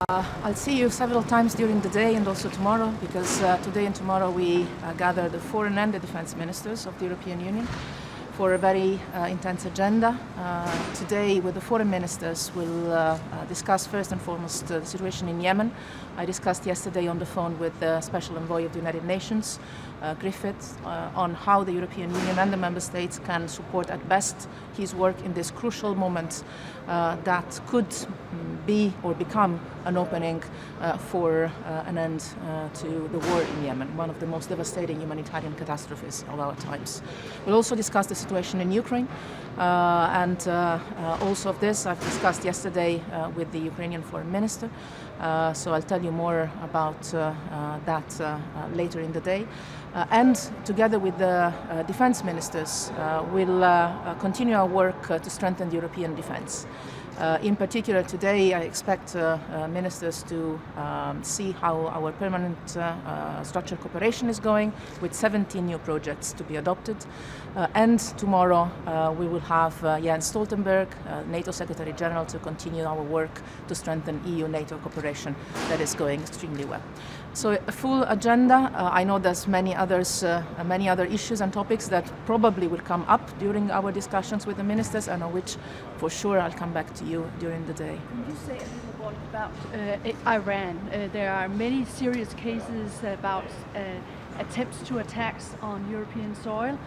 I'll see you several times during the day and also tomorrow, because today and tomorrow we gather the foreign and the defense ministers of the European Union for a very intense agenda. Today with the foreign ministers we'll discuss first and foremost the situation in Yemen. I discussed yesterday on the phone with the Special Envoy of the United Nations, Griffith, on how the European Union and the Member States can support at best his work in this crucial moment that could be or become an opening for an end to the war in Yemen, one of the most devastating humanitarian catastrophes of our times. We'll also discuss the situation in Ukraine, and also of this I've discussed yesterday with the Ukrainian Foreign Minister, so I'll tell you more about that later in the day. And together with the defense ministers, we'll continue our work to strengthen the European defense. In particular, today I expect ministers to see how our permanent structured cooperation is going, with 17 new projects to be adopted. And tomorrow we will have Jens Stoltenberg, NATO Secretary General, to continue our work to strengthen EU-NATO cooperation that is going extremely well. So a full agenda. I know there's many other issues and topics that probably will come up during our discussions with the ministers, and on which for sure I'll come back to you during the day. Can you say a little more about Iran? There are many serious cases about attempts to attacks on European soil,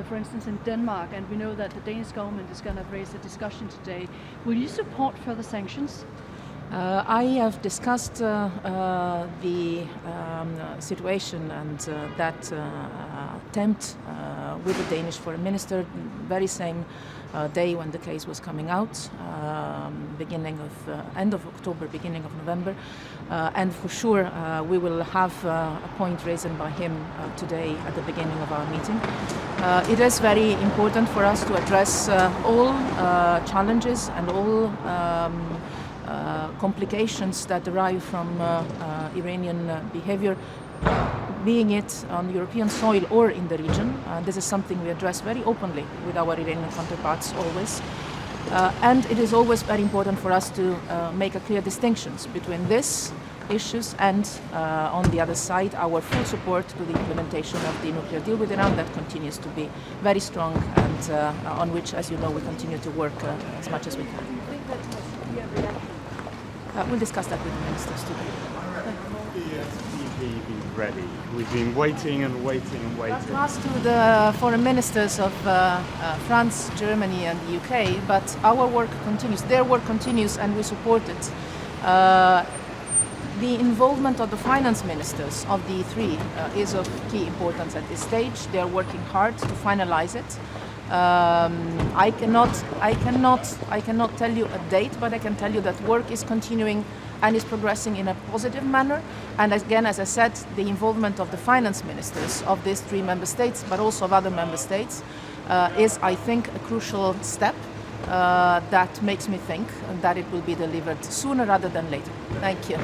for instance in Denmark, and we know that the Danish government is going to raise a discussion today. Will you support further sanctions? I have discussed the situation and that attempt with the Danish Foreign Minister very same day when the case was coming out, end of October, beginning of November, and for sure we will have a point raised by him today at the beginning of our meeting. It is very important for us to address all challenges and all complications that derive from Iranian behavior, being it on European soil or in the region. This is something we address very openly with our Iranian counterparts always. And it is always very important for us to make a clear distinctions between these issues and, on the other side, our full support to the implementation of the nuclear deal with Iran that continues to be very strong and on which, as you know, we continue to work as much as we can. We'll discuss that with the ministers today. Be ready. We've been waiting and waiting and waiting. That's asked to the foreign ministers of France, Germany and the UK, but our work continues, their work continues, and we support it. The involvement of the finance ministers of the E3 is of key importance at this stage. They are working hard to finalize it. I cannot tell you a date, but I can tell you that work is continuing and is progressing in a positive manner. And again, as I said, the involvement of the finance ministers of these 3 member states, but also of other member states, is, I think, a crucial step that makes me think that it will be delivered sooner rather than later. Thank you.